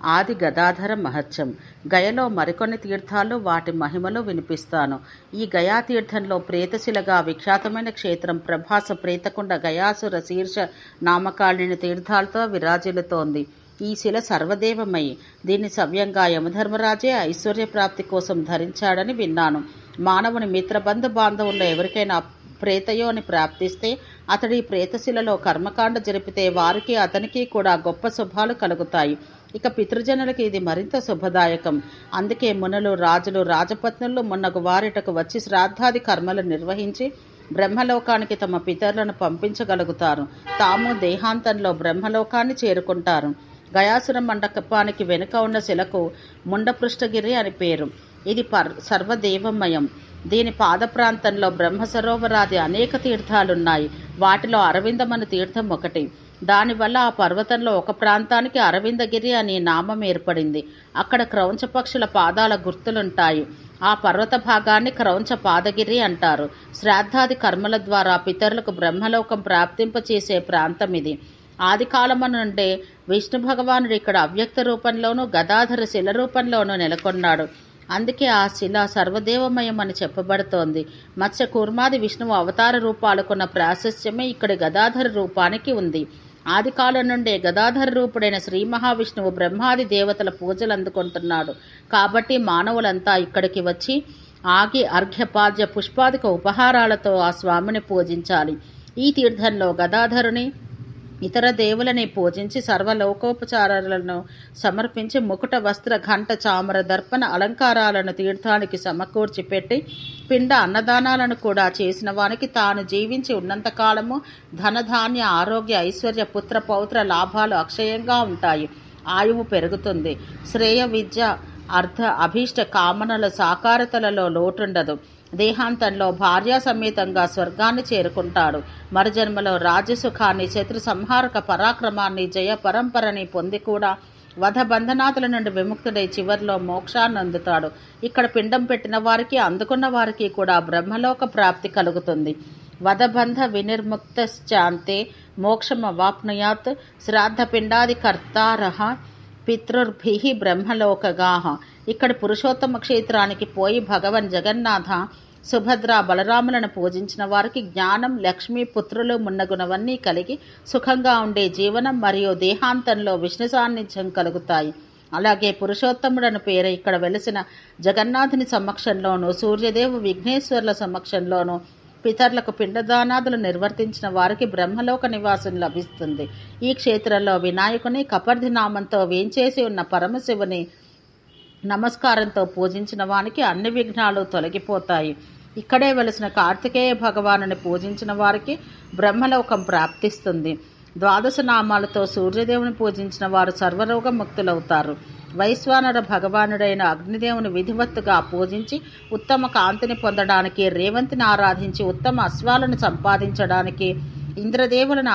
ఆది గదాధర మహత్యం. గయలో మరికొన్ని తీర్థాలు, వాటి మహిమలు వినిపిస్తాను. ఈ గయా తీర్థంలో ప్రేతశిలగా విఖ్యాతమైన క్షేత్రం ప్రభాస ప్రేతకుండ గయాసుర శీర్ష నామకాళిని తీర్థాలతో విరాజిల్లుతోంది. ఈ శిల సర్వదేవమయి. దీన్ని సవ్యంగా యమధర్మరాజే ఐశ్వర్యప్రాప్తి కోసం ధరించాడని విన్నాను. మానవుని మిత్రబంధు బాంధవుల్లో ఎవరికైనా ప్రేతయోని ప్రాప్తిస్తే అతడి ప్రేతశిలలో కర్మకాండ జరిపితే వారికి అతనికి కూడా గొప్ప శుభాలు కలుగుతాయి. ఇక పితృజనులకి ఇది మరింత శుభదాయకం. అందుకే మునులు, రాజులు, రాజపత్నులు మున్నగు వారిటకు వచ్చి శ్రాద్ధాది కర్మలు నిర్వహించి బ్రహ్మలోకానికి తమ పితరులను పంపించగలుగుతారు. తాము దేహాంతంలో బ్రహ్మలోకాన్ని చేరుకుంటారు. గయాసుర మండపానికి వెనుక ఉన్న శిలకు ముండపృష్ఠగిరి అని పేరు. ఇది సర్వదేవమయం. దీని పాద ప్రాంతంలో బ్రహ్మ సరోవరాది అనేక తీర్థాలున్నాయి. వాటిలో అరవిందమను తీర్థం ఒకటి. దానివల్ల ఆ పర్వతంలో ఒక ప్రాంతానికి అరవిందగిరి అనే నామం ఏర్పడింది. అక్కడ క్రౌంచ పక్షుల పాదాల గుర్తులుంటాయి. ఆ పర్వత భాగాన్ని క్రౌంచ పాదగిరి అంటారు. శ్రాద్ధాది కర్మల ద్వారా పితరులకు బ్రహ్మలోకం ప్రాప్తింపచేసే ప్రాంతం ఇది. ఆది కాలము నుండే విష్ణు భగవానుడు ఇక్కడ అవ్యక్త రూపంలోనూ గదాధర శిల రూపంలోనూ నెలకొన్నాడు. అందుకే ఆ శిల సర్వదేవమయం అని చెప్పబడుతోంది. మత్స్య కూర్మాది విష్ణువు అవతార రూపాలకున్న ప్రాశస్త్యమే ఇక్కడి గదాధర రూపానికి ఉంది. ఆది కాలం నుండే గదాధర రూపుడైన శ్రీ మహావిష్ణువు బ్రహ్మాది దేవతల పూజలు అందుకుంటున్నాడు. కాబట్టి మానవులంతా ఇక్కడికి వచ్చి ఆగి అర్ఘ్యపాద్య పుష్పాదిక ఉపహారాలతో ఆ స్వామిని పూజించాలి. ఈ తీర్థంలో గదాధరుని ఇతర దేవులని పూజించి సర్వలోకోపచారాలను సమర్పించి ముకుట, వస్త్ర, ఘంట, చామర, దర్పణ అలంకారాలను తీర్థానికి సమకూర్చి పెట్టి పిండ అన్నదానాలను కూడా చేసిన వానికి తాను జీవించి ఉన్నంతకాలము ధనధాన్య, ఆరోగ్య, ఐశ్వర్య, పుత్ర, పౌత్ర లాభాలు అక్షయంగా ఉంటాయి. ఆయువు పెరుగుతుంది. శ్రేయ, విద్య, అర్థ, అభీష్ట కామనల సాకారతలలో లోటుండదు. దేహాంతంలో భార్యా సమేతంగా స్వర్గాన్ని చేరుకుంటాడు. మరుజన్మలో రాజ్యసుఖాన్ని, శత్రు సంహారక పరాక్రమాన్ని, జయ పరంపరని పొంది కూడా వధబంధనాథుల నుండి విముక్తుడై చివరిలో మోక్షాన్ని అందుతాడు. ఇక్కడ పిండం పెట్టిన వారికి, అందుకున్న వారికి కూడా బ్రహ్మలోక ప్రాప్తి కలుగుతుంది. వధబంధ వినిర్ముక్తశ్చాంతే మోక్షమవాప్నుయాత్ శ్రాద్ధ పిండాది కర్తారః పితృర్భిః బ్రహ్మలోకగాః. ఇక్కడ పురుషోత్తమ క్షేత్రానికి పోయి భగవన్ జగన్నాథ, సుభద్ర, బలరాములను పూజించిన వారికి జ్ఞానం, లక్ష్మి, పుత్రులు మున్నగునవన్నీ కలిగి సుఖంగా ఉండే జీవనం మరియు దేహాంతంలో విష్ణు సాన్నిధ్యం కలుగుతాయి. అలాగే పురుషోత్తముడను పేరు ఇక్కడ వెలిసిన జగన్నాథుని సమక్షంలోనూ, సూర్యదేవు, విఘ్నేశ్వర్ల సమక్షంలోనూ పితరులకు పిండదానాదులు నిర్వర్తించిన వారికి బ్రహ్మలోక నివాసం లభిస్తుంది. ఈ క్షేత్రంలో వినాయకుని కపర్ధి నామంతో వేంచేసి ఉన్న పరమశివుని నమస్కారంతో పూజించిన వానికి అన్ని విఘ్నాలు తొలగిపోతాయి. ఇక్కడే వెలిసిన కార్తికేయ భగవానుని పూజించిన వారికి బ్రహ్మలోకం ప్రాప్తిస్తుంది. ద్వాదశ నామాలతో సూర్యదేవుని పూజించిన వారు సర్వరోగ ముక్తులవుతారు. వైశ్వానర భగవానుడైన అగ్నిదేవుని విధివత్తుగా పూజించి ఉత్తమ కాంతిని పొందడానికి, రేవంతిని ఆరాధించి ఉత్తమ అశ్వాలను సంపాదించడానికి, ఇంద్రదేవులను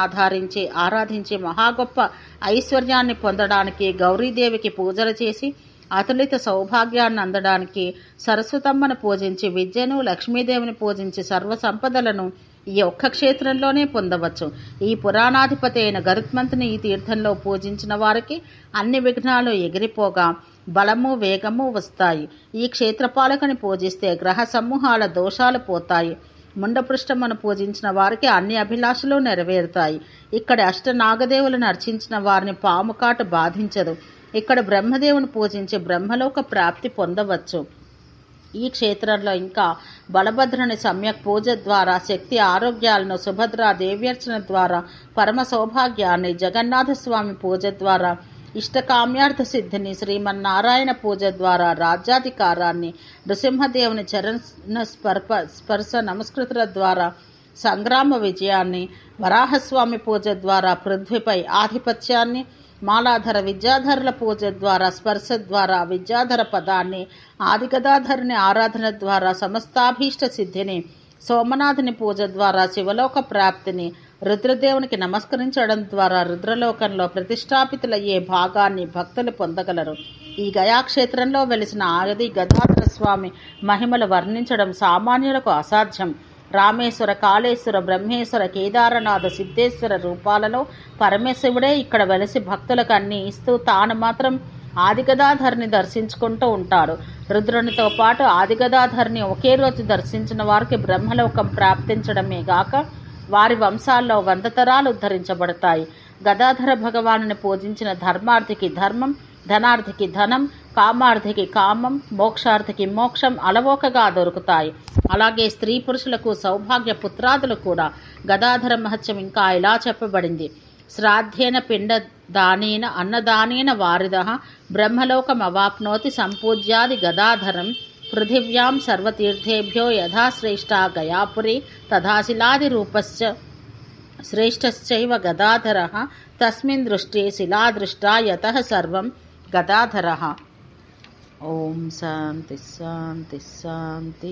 ఆరాధించి మహాగొప్ప ఐశ్వర్యాన్ని పొందడానికి, గౌరీదేవికి పూజలు చేసి అతులిత సౌభాగ్యాన్ని అందడానికి, సరస్వతమ్మను పూజించి విద్యను, లక్ష్మీదేవిని పూజించి సర్వ సంపదలను ఈ ఒక్క క్షేత్రంలోనే పొందవచ్చు. ఈ పురాణాధిపతి అయిన గరుత్మంతుని ఈ తీర్థంలో పూజించిన వారికి అన్ని విఘ్నాలు ఎగిరిపోగా బలము, వేగము వస్తాయి. ఈ క్షేత్రపాలకుని పూజిస్తే గ్రహ సమూహాల దోషాలు పోతాయి. ముండపృష్ఠమును పూజించిన వారికి అన్ని అభిలాషలు నెరవేరుతాయి. ఇక్కడ అష్టనాగదేవులను అర్చించిన వారిని పాము కాటు బాధించదు. ఇక్కడ బ్రహ్మదేవుని పూజించి బ్రహ్మలోక ప్రాప్తి పొందవచ్చు. ఈ క్షేత్రంలో ఇంకా బలభద్రుని సమ్యక్ పూజ ద్వారా శక్తి, ఆరోగ్యాలను, సుభద్ర దేవ్యర్చన ద్వారా పరమ సౌభాగ్యాన్ని, జగన్నాథ స్వామి పూజ ద్వారా ఇష్టకామ్యార్థ సిద్ధిని, శ్రీమన్నారాయణ పూజ ద్వారా రాజ్యాధికారాన్ని, నృసింహదేవుని చరణ స్పర్శ నమస్కృతుల ద్వారా సంగ్రామ విజయాన్ని, వరాహస్వామి పూజ ద్వారా పృథ్వీపై ఆధిపత్యాన్ని, మాలాధర విద్యాధరుల పూజ ద్వారా స్పర్శ ద్వారా విద్యాధర పదాన్ని, ఆదిగదాధరుని ఆరాధన ద్వారా సమస్తాభీష్ట సిద్ధిని, సోమనాథుని పూజ ద్వారా శివలోక ప్రాప్తిని, రుద్రదేవునికి నమస్కరించడం ద్వారా రుద్రలోకంలో ప్రతిష్టాపితులయ్యే భాగాన్ని భక్తులు పొందగలరు. ఈ గయాక్షేత్రంలో వెలిసిన ఆది గదాధర స్వామి మహిమలు వర్ణించడం సామాన్యులకు అసాధ్యం. రామేశ్వర, కాళేశ్వర, బ్రహ్మేశ్వర, కేదారనాథ, సిద్ధేశ్వర రూపాలలో పరమేశ్వరుడే ఇక్కడ వెలిసి భక్తులకు అన్ని ఇస్తూ తాను మాత్రం ఆదిగదాధర్ని దర్శించుకుంటూ ఉంటాడు. రుద్రునితో పాటు ఆదిగదాధర్ని ఒకే రోజు దర్శించిన వారికి బ్రహ్మలోకం ప్రాప్తించడమే గాక వారి వంశాల్లో 100 తరాలు ఉద్ధరించబడతాయి. గదాధర భగవానుని పూజించిన ధర్మార్థికి ధర్మం, ధనార్థికి ధనం, కామార్థికి కామం, మోక్షార్థికి మోక్షం అలవోకగా దొరుకుతాయి. అలాగే స్త్రీ పురుషులకు సౌభాగ్య పుత్రాదులు కూడా. గదాధర మహత్యం ఇంకా ఇలా చెప్పబడింది. శ్రాద్ధేన పిండ దానేన అన్నదానేన వారిదః బ్రహ్మలోకమవాప్నోతి సంపూజ్యాది గదాధరం పృథివ్యాం సర్వతీర్థేభ్యో యథా శ్రేష్టా గయాపురి తథా శిలాదిరూపశ్చ శ్రేష్టశ్చైవ గదాధరః తస్మిన్ దృష్టే శిలాదృష్టా యతః సర్వం గదాధరః. ఓం శాంతి శాంతి శాంతి.